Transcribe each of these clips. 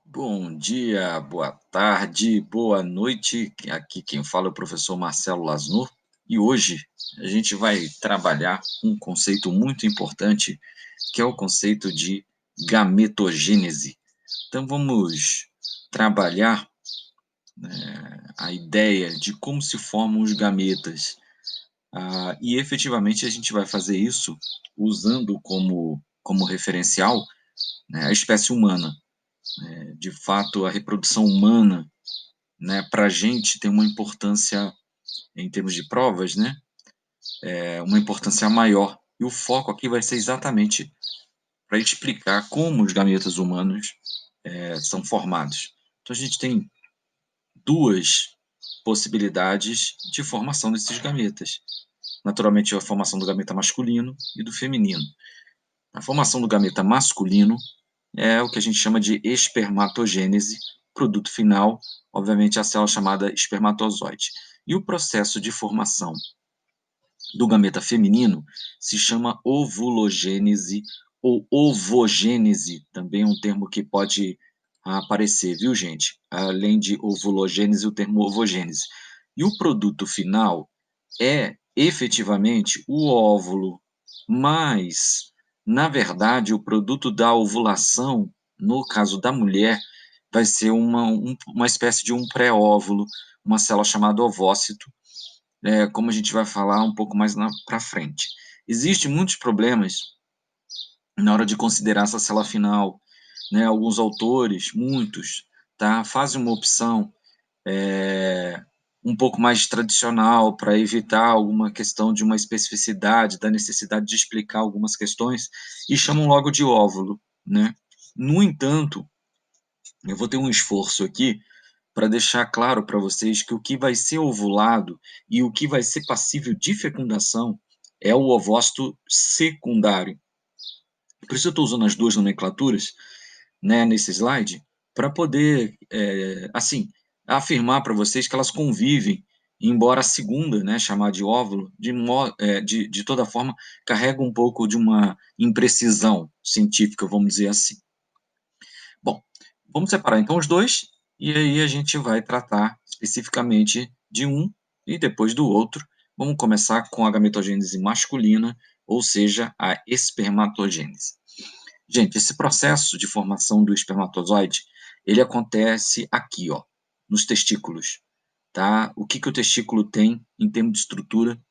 Bom dia, boa tarde, boa noite. Aqui quem fala é o professor Marcelo Lasnur e hoje a gente vai trabalhar um conceito muito importante, que é o conceito de gametogênese. Então vamos trabalhar a ideia de como se formam os gametas. E efetivamente a gente vai fazer isso usando como referencial, né, a espécie humana. De fato, a reprodução humana, né, para a gente tem uma importância em termos de provas, né, uma importância maior. E o foco aqui vai ser exatamente para explicar como os gametas humanos são formados. Então a gente tem duas possibilidades de formação desses gametas. Naturalmente, a formação do gameta masculino e do feminino. A formação do gameta masculino é o que a gente chama de espermatogênese, produto final, obviamente, a célula chamada espermatozoide. E o processo de formação do gameta feminino se chama ovulogênese ou ovogênese, também é um termo que pode aparecer, viu, gente? Além de ovulogênese, o termo ovogênese. E o produto final é efetivamente o óvulo, mas, na verdade, o produto da ovulação, no caso da mulher, vai ser uma espécie de um pré-óvulo, uma célula chamada ovócito, como a gente vai falar um pouco mais para frente. Existem muitos problemas na hora de considerar essa célula final, né? Alguns autores, muitos, tá, fazem uma opção um pouco mais tradicional para evitar alguma questão de uma especificidade, da necessidade de explicar algumas questões, e chamam logo de óvulo, né? No entanto, eu vou ter um esforço aqui para deixar claro para vocês que o que vai ser ovulado e o que vai ser passível de fecundação é o ovócito secundário. Por isso eu estou usando as duas nomenclaturas, né, nesse slide, para poder, assim, afirmar para vocês que elas convivem, embora a segunda, né, chamada de óvulo, de toda forma, carrega um pouco de uma imprecisão científica, vamos dizer assim. Bom, vamos separar então os dois, e aí a gente vai tratar especificamente de um e depois do outro. Vamos começar com a gametogênese masculina, ou seja, a espermatogênese. Gente, esse processo de formação do espermatozoide, ele acontece aqui, ó, nos testículos, tá? O que que o testículo tem em termos de estrutura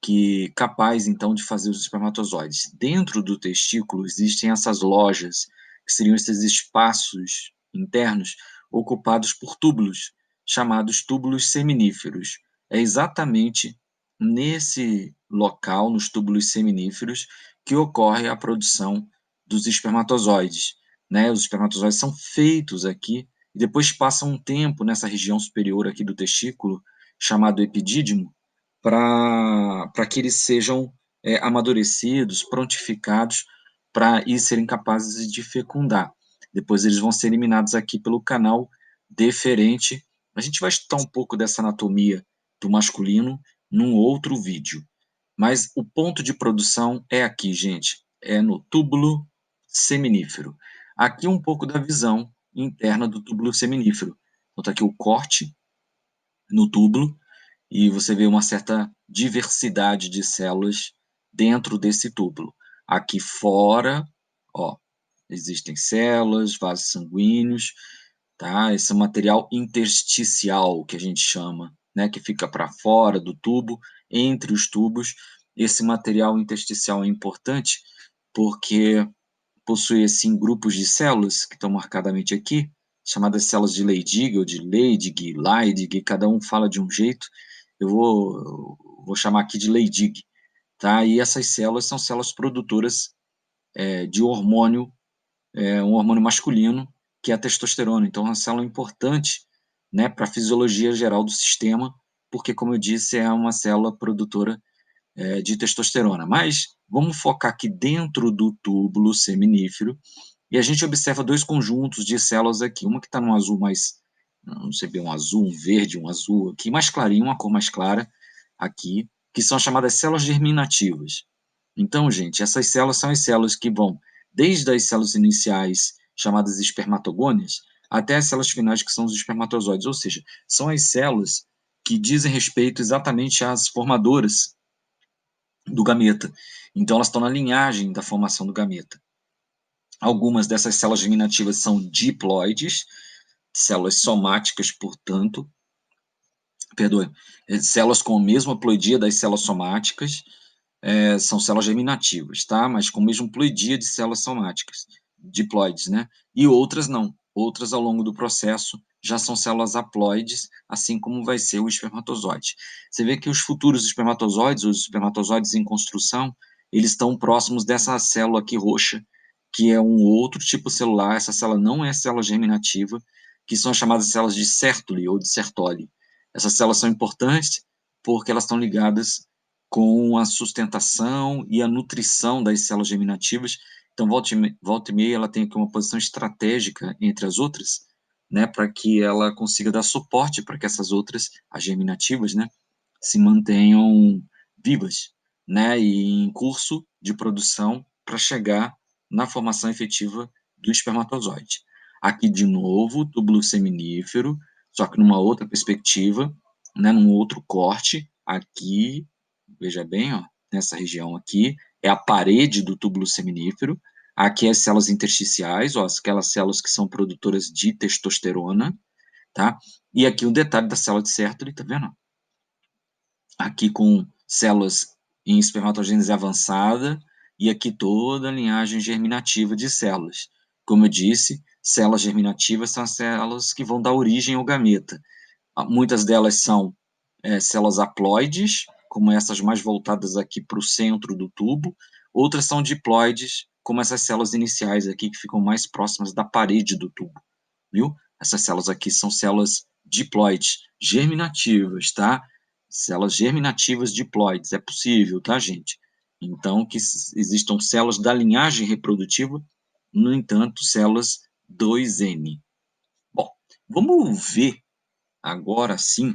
que capaz, então, de fazer os espermatozoides? Dentro do testículo existem essas lojas, que seriam esses espaços internos ocupados por túbulos, chamados túbulos seminíferos. É exatamente nesse local, nos túbulos seminíferos, que ocorre a produção dos espermatozoides, né? Os espermatozoides são feitos aqui e depois passam um tempo nessa região superior aqui do testículo, chamado epidídimo, para que eles sejam amadurecidos, prontificados para serem capazes de fecundar. Depois eles vão ser eliminados aqui pelo canal deferente. A gente vai estudar um pouco dessa anatomia do masculino num outro vídeo. Mas o ponto de produção é aqui, gente, é no túbulo seminífero. Aqui um pouco da visão interna do túbulo seminífero. Então, tá aqui o corte no túbulo, e você vê uma certa diversidade de células dentro desse túbulo. Aqui fora, ó, existem células, vasos sanguíneos, tá? Esse é o material intersticial que a gente chama, né, que fica para fora do tubo, entre os tubos. Esse material intersticial é importante porque possui assim grupos de células que estão marcadamente aqui, chamadas células de Leydig ou de Leydig, Leydig, cada um fala de um jeito. Eu vou chamar aqui de Leydig, tá? E essas células são células produtoras de hormônio, um hormônio masculino, que é a testosterona. Então, é uma célula importante, né, para a fisiologia geral do sistema, porque, como eu disse, é uma célula produtora de testosterona. Mas vamos focar aqui dentro do túbulo seminífero, e a gente observa dois conjuntos de células aqui, uma que está num azul mais, não sei bem, um azul, um verde, um azul aqui, mais clarinho, uma cor mais clara aqui, que são as chamadas células germinativas. Então, gente, essas células são as células que vão desde as células iniciais, chamadas espermatogônias, até as células finais, que são os espermatozoides, ou seja, são as células que dizem respeito exatamente às formadoras do gameta. Então, elas estão na linhagem da formação do gameta. Algumas dessas células germinativas são diploides, células somáticas, portanto, perdoe, células com a mesma ploidia das células somáticas, são células germinativas, tá? Mas com o mesmo ploidia de células somáticas, diploides, né? E outras não. Outras, ao longo do processo, já são células haploides, assim como vai ser o espermatozoide. Você vê que os futuros espermatozoides, os espermatozoides em construção, eles estão próximos dessa célula aqui roxa, que é um outro tipo celular. Essa célula não é célula germinativa, que são as chamadas células de Sertoli ou de Sertoli. Essas células são importantes porque elas estão ligadas com a sustentação e a nutrição das células germinativas. Então, volta e meia, ela tem aqui uma posição estratégica entre as outras, né, para que ela consiga dar suporte para que essas outras, as germinativas, né, se mantenham vivas, né, e em curso de produção para chegar na formação efetiva do espermatozoide. Aqui, de novo, túbulo seminífero, só que numa outra perspectiva, né, num outro corte. Aqui, veja bem, ó, nessa região aqui, é a parede do túbulo seminífero. Aqui as células intersticiais, ó, aquelas células que são produtoras de testosterona, tá? E aqui o detalhe da célula de Sertoli, tá vendo? Aqui com células em espermatogênese avançada, e aqui toda a linhagem germinativa de células. Como eu disse, células germinativas são as células que vão dar origem ao gameta. Muitas delas são células haploides, como essas mais voltadas aqui para o centro do tubo. Outras são diploides, como essas células iniciais aqui, que ficam mais próximas da parede do tubo, viu? Essas células aqui são células diploides germinativas, tá? Células germinativas diploides, é possível, tá, gente? Então, que existam células da linhagem reprodutiva, no entanto, células 2N. Bom, vamos ver agora sim,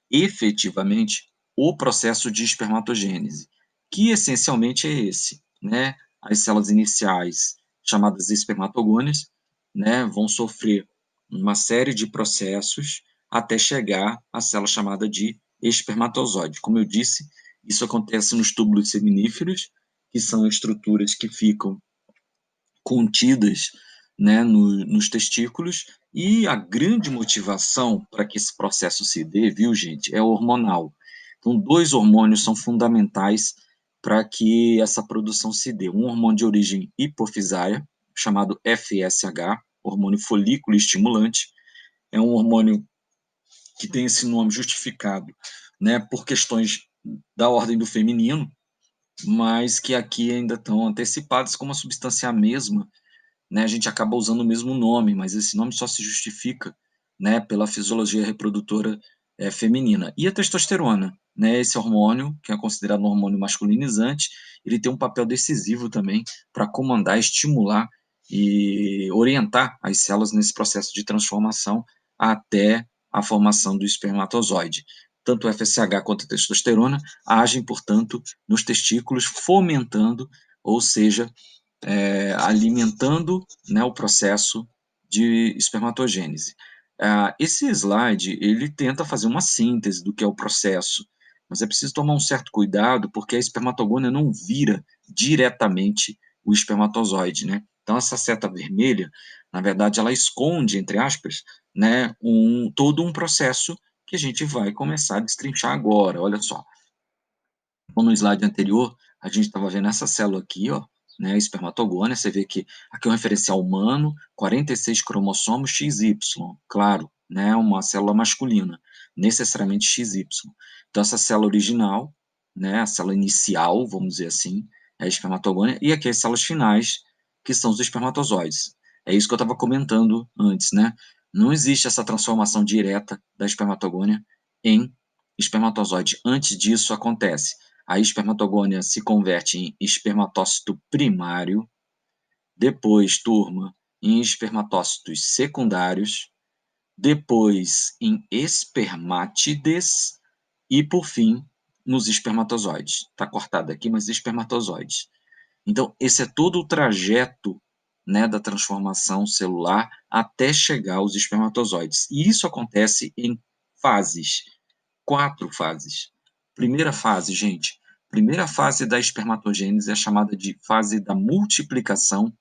efetivamente, o processo de espermatogênese, que essencialmente é esse, né? As células iniciais, chamadas espermatogônias, né, vão sofrer uma série de processos até chegar à célula chamada de espermatozoide. Como eu disse, isso acontece nos túbulos seminíferos, que são estruturas que ficam contidas, né, nos testículos, e a grande motivação para que esse processo se dê, viu, gente, é hormonal. Então, dois hormônios são fundamentais para que essa produção se dê. Um hormônio de origem hipofisária, chamado FSH, hormônio folículo estimulante, é um hormônio que tem esse nome justificado, né, por questões da ordem do feminino, mas que aqui ainda estão antecipadas como a substância mesma, né, a gente acaba usando o mesmo nome, mas esse nome só se justifica, né, pela fisiologia reprodutora feminina. E a testosterona, né, esse hormônio, que é considerado um hormônio masculinizante, ele tem um papel decisivo também para comandar, estimular e orientar as células nesse processo de transformação até a formação do espermatozoide. Tanto o FSH quanto a testosterona agem, portanto, nos testículos, fomentando, ou seja, alimentando, né, o processo de espermatogênese. Esse slide, ele tenta fazer uma síntese do que é o processo, mas é preciso tomar um certo cuidado, porque a espermatogônia não vira diretamente o espermatozoide, né? Então, essa seta vermelha, na verdade, ela esconde, entre aspas, né, todo um processo que a gente vai começar a destrinchar agora. Olha só, então, no slide anterior, a gente estava vendo essa célula aqui, ó, né, espermatogônia. Você vê que aqui é um referencial humano, 46 cromossomos XY, claro, né, uma célula masculina, necessariamente XY. Então, essa célula original, né, a célula inicial, vamos dizer assim, é a espermatogônia, e aqui as células finais, que são os espermatozoides. É isso que eu estava comentando antes, né? Não existe essa transformação direta da espermatogônia em espermatozoide. Antes disso, acontece a espermatogônia se converte em espermatócito primário, depois, turma, em espermatócitos secundários, depois em espermátides e, por fim, nos espermatozoides. Está cortado aqui, mas espermatozoides. Então, esse é todo o trajeto né, da transformação celular até chegar aos espermatozoides. E isso acontece em fases, 4 fases. Primeira fase, gente, primeira fase da espermatogênese é chamada de fase da multiplicação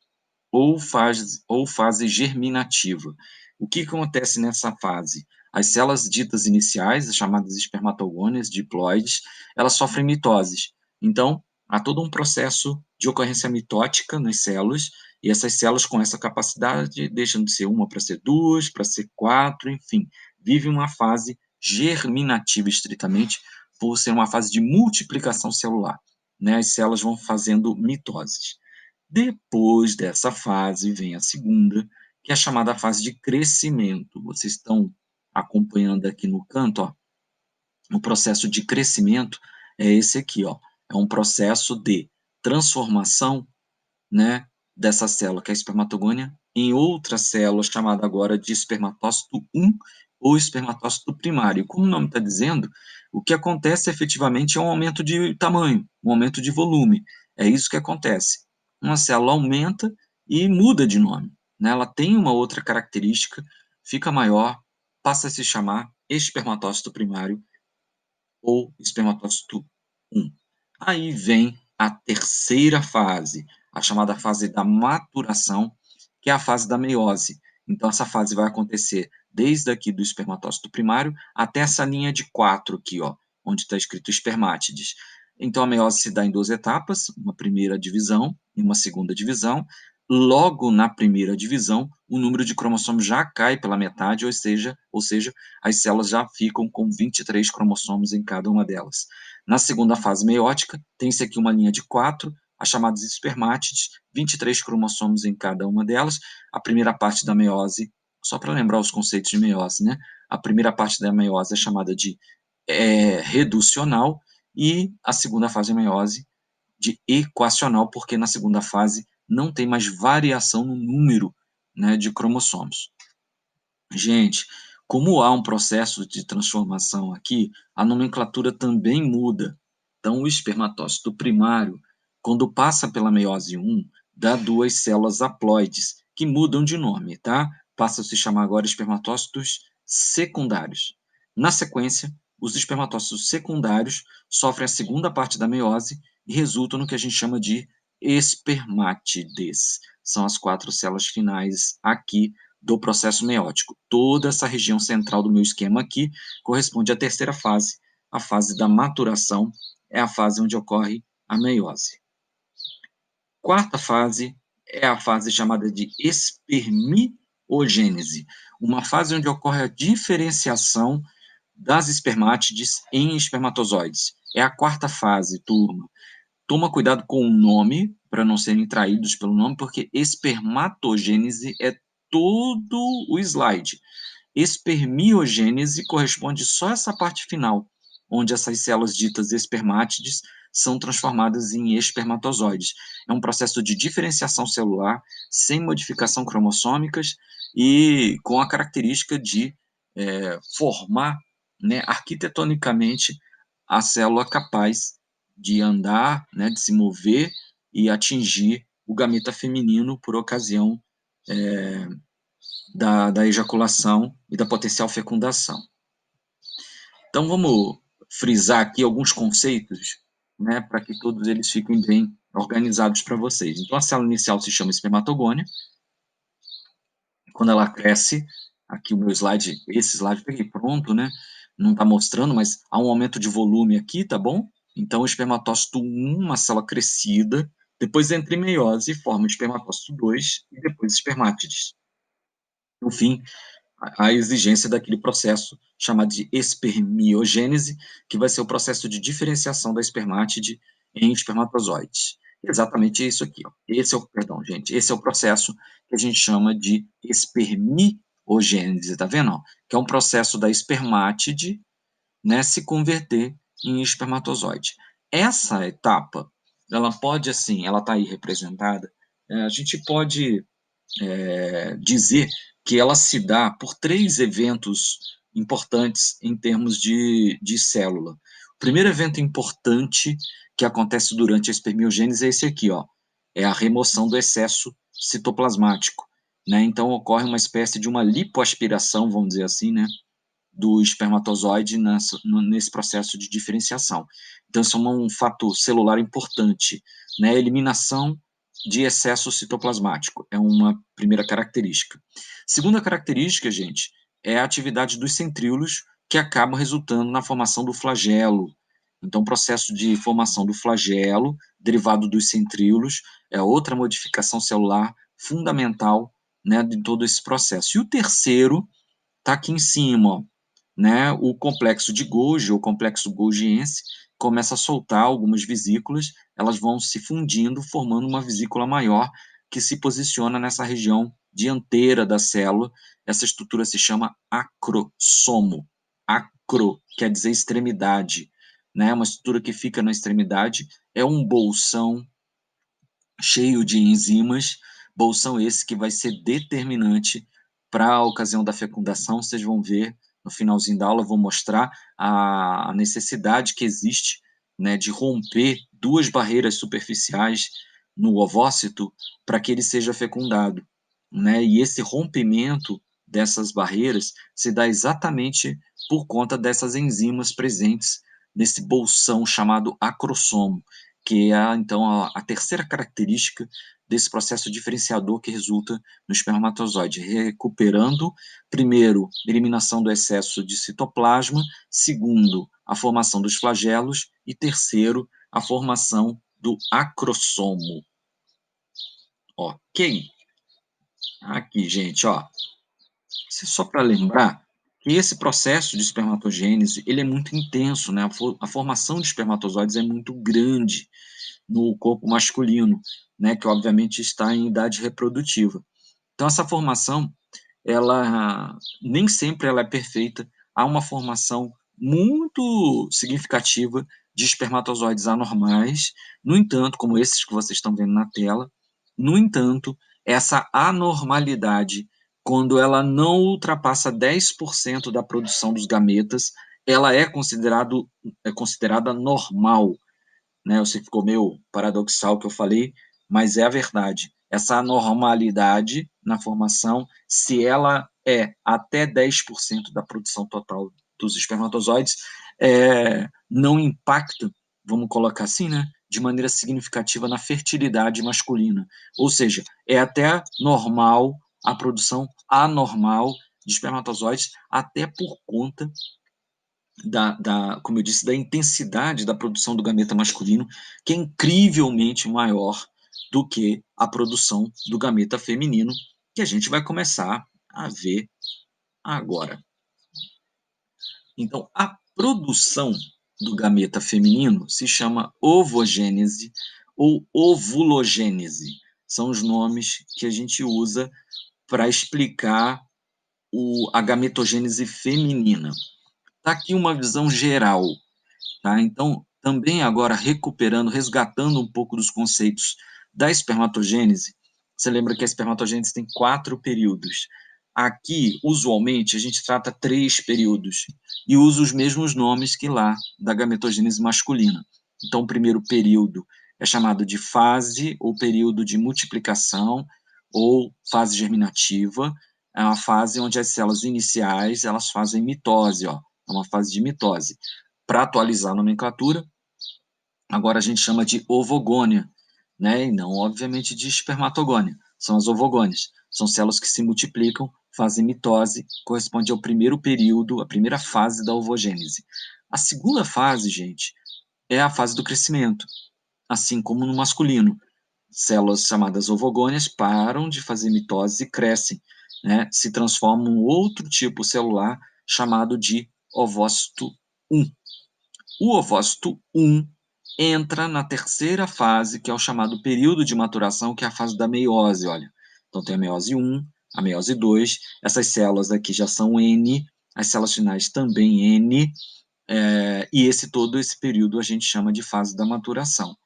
ou fase germinativa. O que acontece nessa fase? As células ditas iniciais, chamadas espermatogônias, diploides, elas sofrem mitoses. Então, há todo um processo de ocorrência mitótica nas células, e essas células com essa capacidade deixam de ser uma para ser duas, para ser quatro, enfim, vive uma fase germinativa estritamente, por ser uma fase de multiplicação celular, né? As células vão fazendo mitoses. Depois dessa fase vem a segunda, que é a chamada fase de crescimento. Vocês estão acompanhando aqui no canto, ó, o processo de crescimento é esse aqui, ó. É um processo de transformação, né, dessa célula, que é a espermatogônia, em outra célula chamada agora de espermatócito um ou espermatócito primário. Como o nome está dizendo, o que acontece efetivamente é um aumento de tamanho, um aumento de volume. É isso que acontece. Uma célula aumenta e muda de nome, né? Ela tem uma outra característica, fica maior, passa a se chamar espermatócito primário ou espermatócito um. Aí vem a terceira fase, a chamada fase da maturação, que é a fase da meiose. Então, essa fase vai acontecer desde aqui do espermatócito primário até essa linha de 4 aqui, ó, onde está escrito espermátides. Então, a meiose se dá em 2 etapas, uma primeira divisão e uma segunda divisão. Logo na primeira divisão, o número de cromossomos já cai pela metade, ou seja, as células já ficam com 23 cromossomos em cada uma delas. Na segunda fase meiótica, tem-se aqui uma linha de 4, as chamadas espermátides, 23 cromossomos em cada uma delas. A primeira parte da meiose, só para lembrar os conceitos de meiose, né? A primeira parte da meiose é chamada de reducional e a segunda fase da meiose de equacional, porque na segunda fase não tem mais variação no número, né, de cromossomos. Gente, como há um processo de transformação aqui, a nomenclatura também muda. Então, o espermatócito primário, quando passa pela meiose 1, dá 2 células haploides, que mudam de nome, tá? Passa a se chamar agora espermatócitos secundários. Na sequência, os espermatócitos secundários sofrem a segunda parte da meiose e resultam no que a gente chama de espermátides. São as 4 células finais aqui do processo meiótico. Toda essa região central do meu esquema aqui corresponde à terceira fase, a fase da maturação, é a fase onde ocorre a meiose. Quarta fase é a fase chamada de espermiogênese, uma fase onde ocorre a diferenciação das espermátides em espermatozoides. É a quarta fase, turma. Toma cuidado com o nome, para não serem traídos pelo nome, porque espermatogênese é todo o slide. Espermiogênese corresponde só a essa parte final, onde essas células ditas espermátides são transformadas em espermatozoides. É um processo de diferenciação celular, sem modificação cromossômicas e com a característica de formar, né, arquitetonicamente a célula capaz de andar, né, de se mover e atingir o gameta feminino por ocasião da ejaculação e da potencial fecundação. Então, vamos frisar aqui alguns conceitos, né, para que todos eles fiquem bem organizados para vocês. Então, a célula inicial se chama espermatogônia. Quando ela cresce, aqui o meu slide, esse slide eu peguei pronto, né? Não está mostrando, mas há um aumento de volume aqui, tá bom? Então, o espermatócito 1, uma célula crescida, depois entra em meiose e forma o espermatócito 2 e depois espermátides. No fim, a exigência daquele processo chamado de espermiogênese, que vai ser o processo de diferenciação da espermátide em espermatozoides. Exatamente isso aqui, ó. Perdão, gente, esse é o processo que a gente chama de espermiogênese, tá vendo? Ó? Que é um processo da espermátide, né, se converter em espermatozoide. Essa etapa, ela pode, assim, ela está aí representada, a gente pode dizer que ela se dá por 3 eventos importantes em termos de célula. O primeiro evento importante que acontece durante a espermiogênese é esse aqui, ó, é a remoção do excesso citoplasmático, né? Então ocorre uma espécie de uma lipoaspiração, vamos dizer assim, né, do espermatozoide nesse processo de diferenciação. Então isso é um fato celular importante, né? Eliminação de excesso citoplasmático é uma primeira característica. Segunda característica, gente, é a atividade dos centríolos, que acabam resultando na formação do flagelo. Então, o processo de formação do flagelo, derivado dos centríolos, é outra modificação celular fundamental, né, de todo esse processo. E o terceiro está aqui em cima, ó, né, o complexo de Golgi, ou complexo golgiense, começa a soltar algumas vesículas, elas vão se fundindo, formando uma vesícula maior, que se posiciona nessa região dianteira da célula. Essa estrutura se chama acrossomo. Acro quer dizer extremidade, né, uma estrutura que fica na extremidade, é um bolsão cheio de enzimas, bolsão esse que vai ser determinante para a ocasião da fecundação. Vocês vão ver no finalzinho da aula, eu vou mostrar a necessidade que existe, né, de romper duas barreiras superficiais no ovócito para que ele seja fecundado, né? E esse rompimento dessas barreiras se dá exatamente por conta dessas enzimas presentes nesse bolsão chamado acrossomo, que é, então, a terceira característica desse processo diferenciador que resulta no espermatozoide, recuperando, primeiro, eliminação do excesso de citoplasma, segundo, a formação dos flagelos, e terceiro, a formação do acrossomo. Ok? Aqui, gente, ó, isso é só para lembrar que esse processo de espermatogênese, ele é muito intenso, né? A formação de espermatozoides é muito grande no corpo masculino, né, que obviamente está em idade reprodutiva. Então essa formação, ela nem sempre ela é perfeita, há uma formação muito significativa de espermatozoides anormais, no entanto, como esses que vocês estão vendo na tela, no entanto, essa anormalidade, quando ela não ultrapassa 10% da produção dos gametas, ela é considerada normal, né? Eu sei que ficou meio paradoxal o que eu falei, mas é a verdade. Essa anormalidade na formação, se ela é até 10% da produção total dos espermatozoides, não impacta, vamos colocar assim, né, de maneira significativa na fertilidade masculina. Ou seja, é até normal a produção anormal de espermatozoides, até por conta como eu disse, da intensidade da produção do gameta masculino, que é incrivelmente maior do que a produção do gameta feminino, que a gente vai começar a ver agora. Então, a produção do gameta feminino se chama ovogênese ou ovulogênese. São os nomes que a gente usa para explicar a gametogênese feminina. Está aqui uma visão geral. Tá? Então, também agora recuperando, resgatando um pouco dos conceitos da espermatogênese, você lembra que a espermatogênese tem 4 períodos. Aqui, usualmente, a gente trata 3 períodos e usa os mesmos nomes que lá da gametogênese masculina. Então, o primeiro período é chamado de fase ou período de multiplicação ou fase germinativa. É uma fase onde as células iniciais elas fazem mitose, ó, é uma fase de mitose. Para atualizar a nomenclatura, agora a gente chama de ovogônia, né? E não, obviamente, de espermatogônia. São as ovogônias. São células que se multiplicam, fazem mitose, corresponde ao primeiro período, a primeira fase da ovogênese. A segunda fase, gente, é a fase do crescimento, assim como no masculino. Células chamadas ovogônias param de fazer mitose e crescem, né? Se transformam em outro tipo celular chamado de ovócito 1. O ovócito 1 entra na terceira fase, que é o chamado período de maturação, que é a fase da meiose, olha. Então tem a meiose 1, a meiose 2, essas células aqui já são N, as células finais também N, e todo esse período a gente chama de fase da maturação.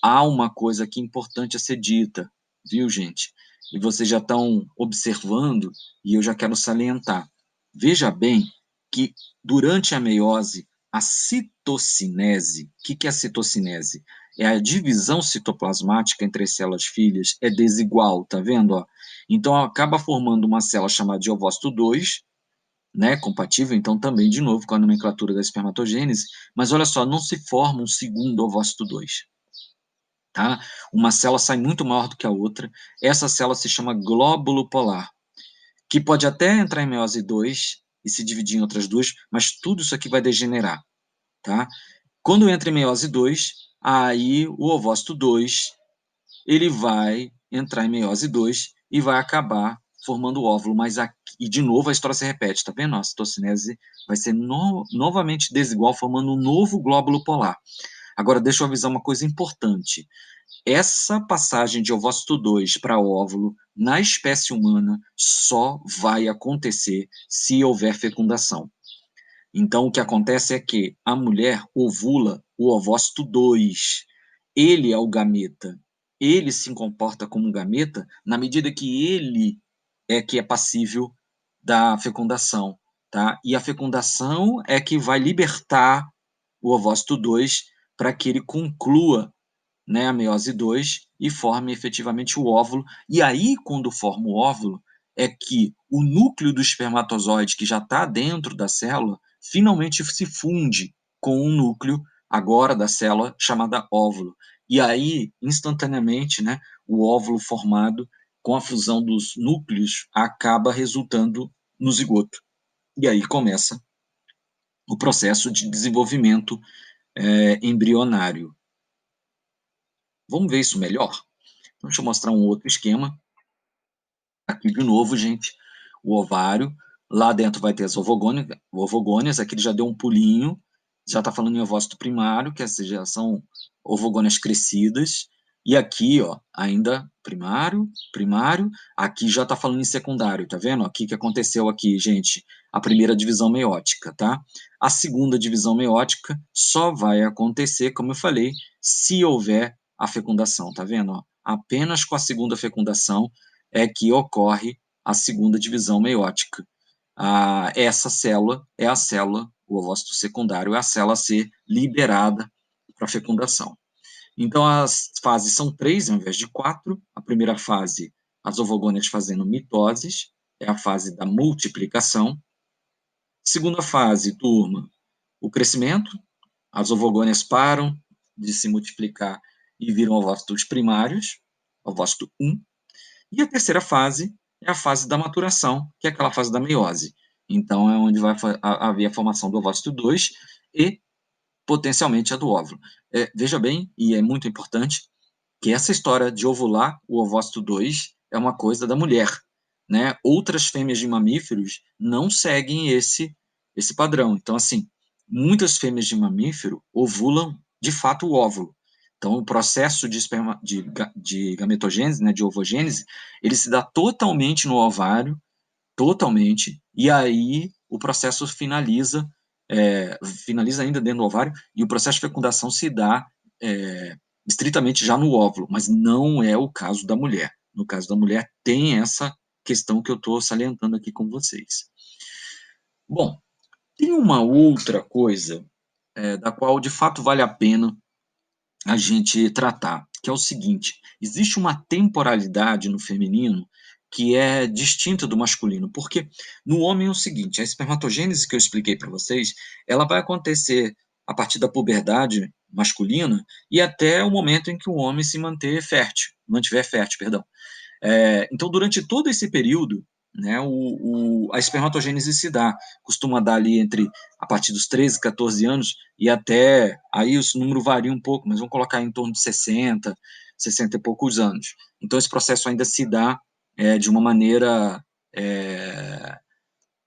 Há uma coisa aqui importante a ser dita, viu, gente? E vocês já estão observando, e eu já quero salientar. Veja bem que durante a meiose, a citocinese, o que é a citocinese? é a divisão citoplasmática entre as células filhas é desigual, tá vendo, ó? Então acaba formando uma célula chamada de ovócito 2, né, compatível, então também, de novo, com a nomenclatura da espermatogênese, mas olha só, não se forma um segundo ovócito 2, tá? Uma célula sai muito maior do que a outra, essa célula se chama glóbulo polar, que pode até entrar em meiose 2 e se dividir em outras duas, mas tudo isso aqui vai degenerar, tá? Quando entra em meiose 2, aí o ovócito 2, ele vai entrar em meiose 2 e vai acabar formando o óvulo, mas aqui, e de novo a história se repete, tá vendo? A citocinese vai ser novamente desigual, formando um novo glóbulo polar. Agora, deixa eu avisar uma coisa importante. Essa passagem de ovócito 2 para óvulo, na espécie humana, só vai acontecer se houver fecundação. Então, o que acontece é que a mulher ovula o ovócito 2. Ele é o gameta. Ele se comporta como um gameta na medida que ele é que é passível da fecundação, tá? E a fecundação é que vai libertar o ovócito 2 para que ele conclua, né, a meiose 2 e forme efetivamente o óvulo. E aí, quando forma o óvulo, é que o núcleo do espermatozoide, que já está dentro da célula, finalmente se funde com um núcleo, agora da célula, chamada óvulo. E aí, instantaneamente, né, o óvulo formado, com a fusão dos núcleos, acaba resultando no zigoto. E aí começa o processo de desenvolvimento embrionário. Vamos ver isso melhor? Deixa eu mostrar um outro esquema. Aqui de novo, gente, o ovário. Lá dentro vai ter as ovogônias. Aqui ele já deu um pulinho. Já está falando em ovócito primário, que essas já são ovogônias crescidas. E aqui, ó, ainda primário, primário. Aqui já está falando em secundário, tá vendo? Aqui que aconteceu aqui, gente, a primeira divisão meiótica, tá? A segunda divisão meiótica só vai acontecer, como eu falei, se houver a fecundação, tá vendo? Ó? Apenas com a segunda fecundação é que ocorre a segunda divisão meiótica. Essa célula é a célula, o ovócito secundário, é a célula a ser liberada para fecundação. Então, as fases são 3 ao invés de 4. A primeira fase, as ovogônias fazendo mitoses, é a fase da multiplicação. Segunda fase, turma, o crescimento. As ovogônias param de se multiplicar e viram ovócitos primários, ovócito 1. E a terceira fase é a fase da maturação, que é aquela fase da meiose. Então, é onde vai haver a formação do ovócito 2 e, potencialmente, a do óvulo. Veja bem, e é muito importante, que essa história de ovular o ovócito 2 é uma coisa da mulher, né? Outras fêmeas de mamíferos não seguem esse padrão. Então, assim, muitas fêmeas de mamífero ovulam, de fato, o óvulo. Então, o processo de gametogênese, né, de ovogênese, ele se dá totalmente no ovário, totalmente, e aí o processo finaliza ainda dentro do ovário, e o processo de fecundação se dá estritamente já no óvulo, mas não é o caso da mulher. No caso da mulher, tem essa questão que eu estou salientando aqui com vocês. Bom, tem uma outra coisa da qual de fato vale a pena a gente tratar, que é o seguinte: existe uma temporalidade no feminino que é distinta do masculino, porque no homem é o seguinte, a espermatogênese que eu expliquei para vocês, ela vai acontecer a partir da puberdade masculina e até o momento em que o homem se mantiver fértil, perdão. Então, durante todo esse período, né, a espermatogênese se dá, costuma dar ali a partir dos 13, 14 anos, e até, aí esse número varia um pouco, mas vamos colocar em torno de 60, 60 e poucos anos. Então, esse processo ainda se dá de uma maneira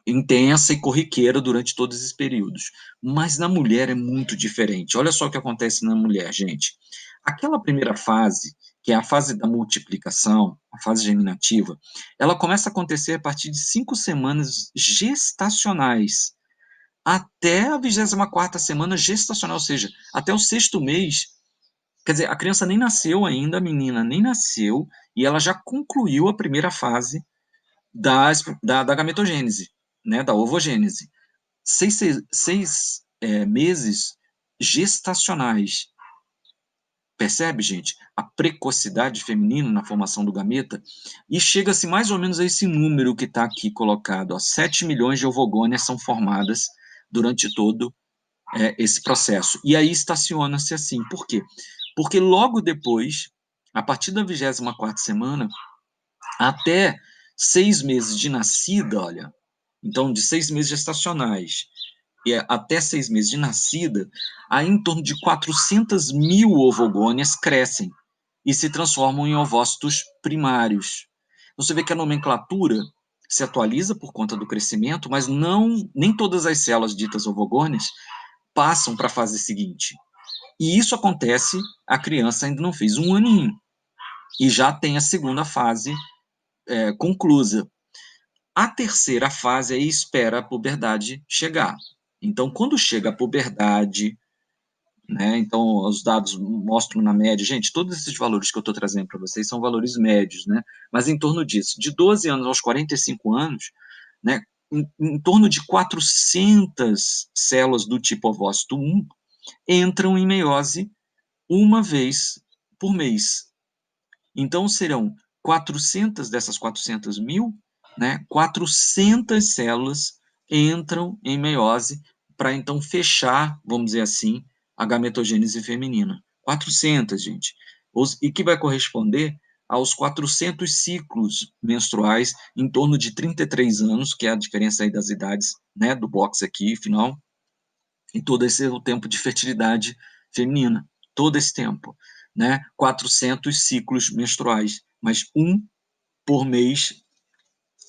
intensa e corriqueira durante todos esses períodos. Mas na mulher é muito diferente. Olha só o que acontece na mulher, gente. Aquela primeira fase, que é a fase da multiplicação, a fase germinativa, ela começa a acontecer a partir de 5 semanas gestacionais, até a 24ª semana gestacional, ou seja, até o 6º mês. Quer dizer, a criança nem nasceu ainda, a menina nem nasceu, e ela já concluiu a primeira fase da gametogênese, né, da ovogênese. Seis meses gestacionais. Percebe, gente? A precocidade feminina na formação do gameta, e chega-se mais ou menos a esse número que está aqui colocado, ó, 7 milhões de ovogônias são formadas durante todo esse processo. E aí estaciona-se assim. Por quê? Porque logo depois, a partir da 24ª semana, até 6 meses de nascida, olha, então de 6 meses gestacionais até 6 meses de nascida, aí em torno de 400 mil ovogônias crescem e se transformam em ovócitos primários. Então, você vê que a nomenclatura se atualiza por conta do crescimento, mas nem todas as células ditas ovogônias passam para a fase seguinte. E isso acontece, a criança ainda não fez um aninho, e já tem a segunda fase conclusa. A terceira fase aí espera a puberdade chegar. Então, quando chega a puberdade, né, então os dados mostram na média, gente, todos esses valores que eu estou trazendo para vocês são valores médios, né, mas em torno disso, de 12 anos aos 45 anos, né, em torno de 400 células do tipo ovócito 1 entram em meiose uma vez por mês. Então, serão 400 dessas 400 mil, né, 400 células entram em meiose para, então, fechar, vamos dizer assim, a gametogênese feminina. 400, gente. E que vai corresponder aos 400 ciclos menstruais em torno de 33 anos, que é a diferença aí das idades, né, do box aqui, final, e todo esse é o tempo de fertilidade feminina, todo esse tempo, né? 400 ciclos menstruais, mas um por mês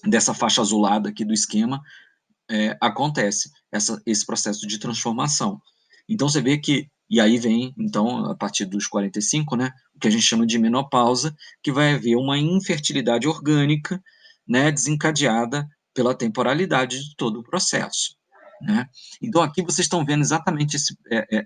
dessa faixa azulada aqui do esquema acontece esse processo de transformação. Então você vê que, e aí vem, então, a partir dos 45, né, o que a gente chama de menopausa, que vai haver uma infertilidade orgânica, né, desencadeada pela temporalidade de todo o processo. Né? Então aqui vocês estão vendo exatamente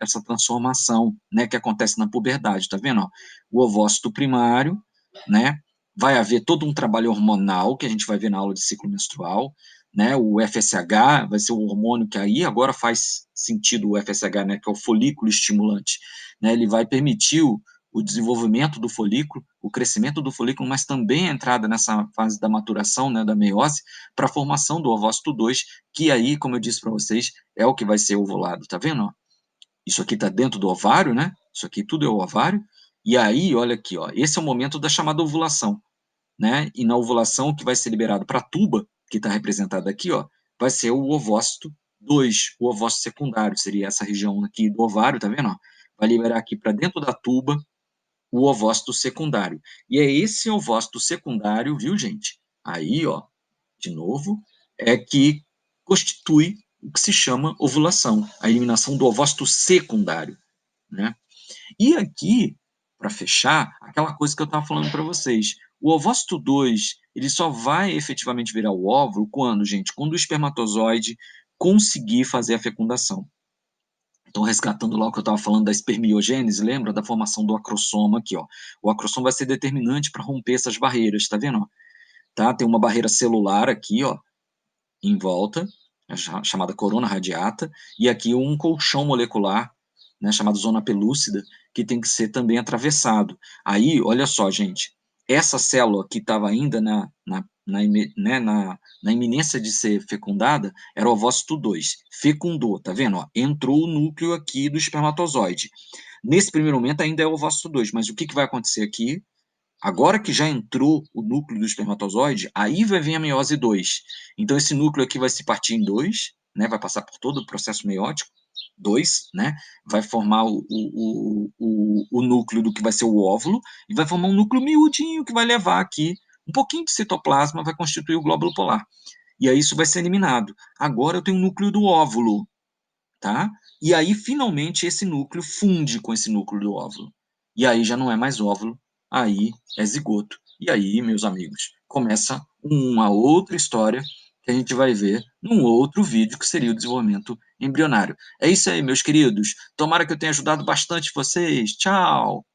essa transformação, né, que acontece na puberdade, tá vendo? Ó? O ovócito primário, né, vai haver todo um trabalho hormonal que a gente vai ver na aula de ciclo menstrual, né, o FSH vai ser o hormônio que aí agora faz sentido o FSH, né, que é o folículo estimulante, né, ele vai permitir o desenvolvimento do folículo, o crescimento do folículo, mas também a entrada nessa fase da maturação, né, da meiose, para a formação do ovócito 2, que aí, como eu disse para vocês, é o que vai ser ovulado, tá vendo? Ó? Isso aqui está dentro do ovário, né? Isso aqui tudo é o ovário, e aí, olha aqui, ó, esse é o momento da chamada ovulação, né? E na ovulação, o que vai ser liberado para a tuba, que está representada aqui, ó, vai ser o ovócito 2, o ovócito secundário, seria essa região aqui do ovário, tá vendo? Ó? Vai liberar aqui para dentro da tuba o ovócito secundário. E é esse ovócito secundário, viu, gente? Aí, ó, de novo, é que constitui o que se chama ovulação, a eliminação do ovócito secundário, né? E aqui, para fechar, aquela coisa que eu estava falando para vocês, o ovócito 2, ele só vai efetivamente virar o óvulo quando, gente? Quando o espermatozoide conseguir fazer a fecundação. Então, resgatando lá o que eu estava falando da espermiogênese, lembra da formação do acrossoma aqui, ó. O acrossoma vai ser determinante para romper essas barreiras, tá vendo? Tá? Tem uma barreira celular aqui, ó, em volta, chamada corona radiata, e aqui um colchão molecular, né, chamado zona pelúcida, que tem que ser também atravessado. Aí, olha só, gente, essa célula que estava ainda né, na iminência de ser fecundada, era o ovócito 2, fecundou, tá vendo? Ó, entrou o núcleo aqui do espermatozoide. Nesse primeiro momento ainda é o ovócito 2, mas o que, que vai acontecer aqui? Agora que já entrou o núcleo do espermatozoide, aí vai vir a meiose 2. Então, esse núcleo aqui vai se partir em dois, né, vai passar por todo o processo meiótico, 2, né, vai formar o núcleo do que vai ser o óvulo, e vai formar um núcleo miudinho que vai levar aqui um pouquinho de citoplasma, vai constituir o glóbulo polar. E aí isso vai ser eliminado. Agora eu tenho o núcleo do óvulo, tá? E aí, finalmente, esse núcleo funde com esse núcleo do óvulo. E aí já não é mais óvulo, aí é zigoto. E aí, meus amigos, começa uma outra história que a gente vai ver num outro vídeo, que seria o desenvolvimento embrionário. É isso aí, meus queridos. Tomara que eu tenha ajudado bastante vocês. Tchau!